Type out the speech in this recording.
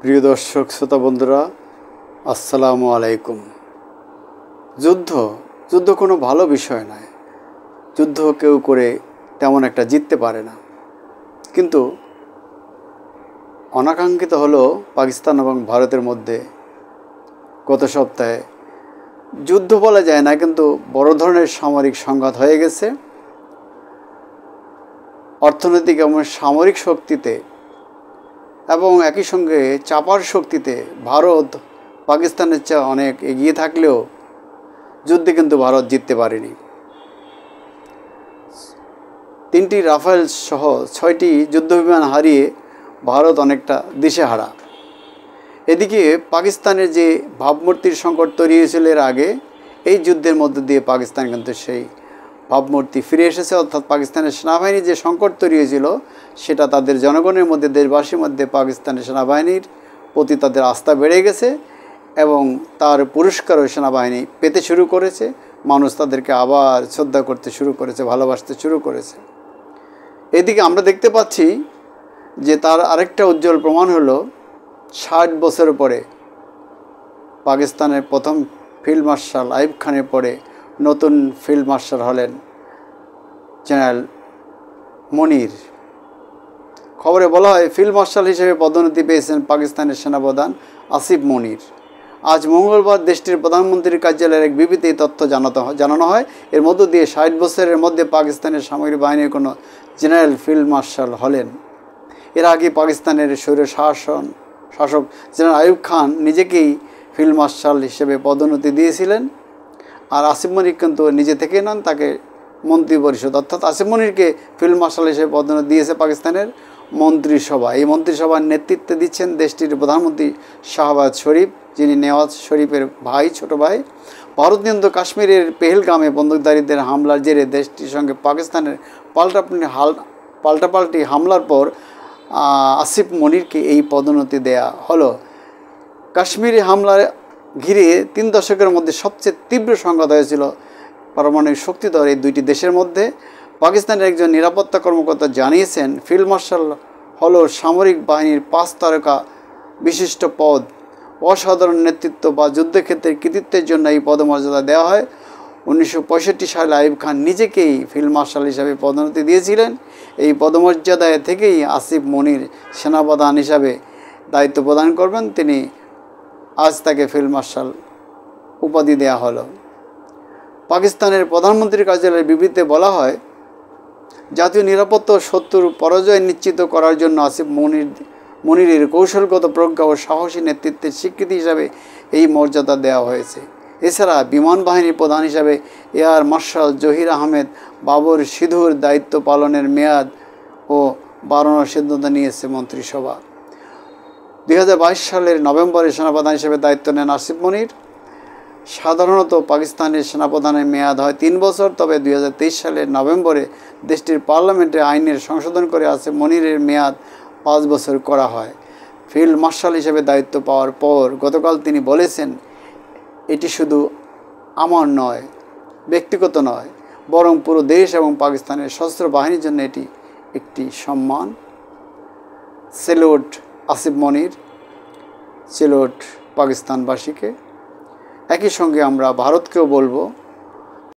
প্রিয় দর্শক শ্রোতা বন্ধুরা, আসসালামু আলাইকুম। যুদ্ধ কোনো ভালো বিষয় নয়। যুদ্ধ কেউ করে তেমন একটা জিততে পারে না। কিন্তু অনাকাঙ্ক্ষিত হলো পাকিস্তান এবং ভারতের মধ্যে গত সপ্তাহে যুদ্ধ বলা যায় না, কিন্তু বড় ধরনের সামরিক সংঘাত হয়ে গেছে। অর্থনৈতিক এবং সামরিক শক্তিতে এবং একই সঙ্গে চাপার শক্তিতে ভারত পাকিস্তানের চেয়ে অনেক এগিয়ে থাকলেও যুদ্ধে কিন্তু ভারত জিততে পারেনি। 3টি রাফেল সহ 6টি যুদ্ধবিমান হারিয়ে ভারত অনেকটা দিশেহারা। এদিকে পাকিস্তানের যে ভাবমূর্তির সংকট তৈরি হয়েছিল এর আগে, এই যুদ্ধের মধ্য দিয়ে পাকিস্তান কিন্তু সেই ভাবমূর্তি ফিরে এসেছে। অর্থাৎ পাকিস্তানের সেনাবাহিনীর যে সংকট তৈরি হয়েছিল সেটা তাদের জনগণের মধ্যে, দেশবাসীর মধ্যে পাকিস্তানের সেনাবাহিনীর প্রতি তাদের আস্থা বেড়ে গেছে এবং তার পুরস্কারও সেনাবাহিনী পেতে শুরু করেছে। মানুষ তাদেরকে আবার শ্রদ্ধা করতে শুরু করেছে, ভালোবাসতে শুরু করেছে। এদিকে আমরা দেখতে পাচ্ছি যে তার আরেকটা উজ্জ্বল প্রমাণ হলো 60 বছর পরে পাকিস্তানের প্রথম ফিল্ড মার্শাল আইয়ুব খানের পরে নতুন ফিল্ড মার্শাল হলেন জেনারেল মনির। খবরে বলা হয় ফিল্ড মার্শাল হিসেবে পদোন্নতি পেয়েছেন পাকিস্তানের সেনাপ্রধান আসিফ মনির। আজ মঙ্গলবার দেশটির প্রধানমন্ত্রীর কার্যালয়ের এক বিবৃতি তথ্য জানানো হয়। এর মধ্য দিয়ে 60 বছরের মধ্যে পাকিস্তানের সামরিক বাহিনীর কোনো জেনারেল ফিল্ড মার্শাল হলেন। এর আগে পাকিস্তানের স্বৈর শাসক জেনারেল আইয়ুব খান নিজেকেই ফিল্ড মার্শাল হিসেবে পদোন্নতি দিয়েছিলেন। আর আসিফ মনির কিন্তু নিজে থেকে নন, তাকে মন্ত্রিপরিষদ অর্থাৎ আসিফ মনিরকে ফিল্ড মার্শাল হিসেবে পদোন্নতি দিয়েছে পাকিস্তানের মন্ত্রিসভা। এই মন্ত্রিসভার নেতৃত্বে দিচ্ছেন দেশটির প্রধানমন্ত্রী শাহবাজ শরীফ, যিনি নেওয়াজ শরীফের ছোট ভাই। ভারত নিয়ন্ত্রিত কাশ্মীরের পেহেলগামে বন্দুকধারীদের হামলার জেরে দেশটির সঙ্গে পাকিস্তানের পাল্টাপাল্টি হামলার পর আসিফ মনিরকে এই পদোন্নতি দেয়া হলো। কাশ্মীরি হামলার ঘিরে 3 দশকের মধ্যে সবচেয়ে তীব্র সংঘাত হয়েছিল পারমাণবিক শক্তিধর এই দুইটি দেশের মধ্যে। পাকিস্তানের একজন নিরাপত্তা কর্মকর্তা জানিয়েছেন, ফিল্ড মার্শাল হলো সামরিক বাহিনীর 5 তারকা বিশিষ্ট পদ। অসাধারণ নেতৃত্ব বা যুদ্ধক্ষেত্রের কৃতিত্বের জন্য এই পদমর্যাদা দেওয়া হয়। 1965 সালে আইয়ুব খান নিজেকেই ফিল্ড মার্শাল হিসাবে পদোন্নতি দিয়েছিলেন। এই পদমর্যাদায় থেকেই আসিফ মনির সেনাপ্রধান হিসাবে দায়িত্ব প্রদান করবেন। আজ তাকে ফিল্ড মার্শাল উপাধি দেওয়া হলো। পাকিস্তানের প্রধানমন্ত্রীর কার্যালয়ের বিবৃতিতে বলা হয়, জাতীয় নিরাপত্তা ও শত্রুর পরাজয় নিশ্চিত করার জন্য আসিফ মনিরের কৌশলগত প্রজ্ঞা ও সাহসী নেতৃত্বের স্বীকৃতি হিসাবে এই মর্যাদা দেওয়া হয়েছে। এছাড়া বিমান বাহিনীর প্রধান হিসাবে এয়ার মার্শাল জহির আহমেদ বাবর সিধুর দায়িত্ব পালনের মেয়াদ ও বাড়ানোর সিদ্ধান্ত নিয়েছে মন্ত্রিসভা। 2022 সালের নভেম্বরে সেনাপ্রধান হিসেবে দায়িত্ব নেন আসিফ মনির। সাধারণত পাকিস্তানের সেনাপ্রধানের মেয়াদ হয় 3 বছর, তবে 2023 সালের নভেম্বরে দেশটির পার্লামেন্টে আইনের সংশোধন করে আসিফ মনিরের মেয়াদ 5 বছর করা হয়। ফিল্ড মার্শাল হিসেবে দায়িত্ব পাওয়ার পর গতকাল তিনি বলেছেন, এটি শুধু আমার নয়, ব্যক্তিগত নয়, বরং পুরো দেশ এবং পাকিস্তানের সশস্ত্র বাহিনীর জন্য এটি একটি সম্মান। সেলুট আসিফ মনির, সেলুট পাকিস্তানবাসীকে। একই সঙ্গে আমরা ভারতকেও বলবো,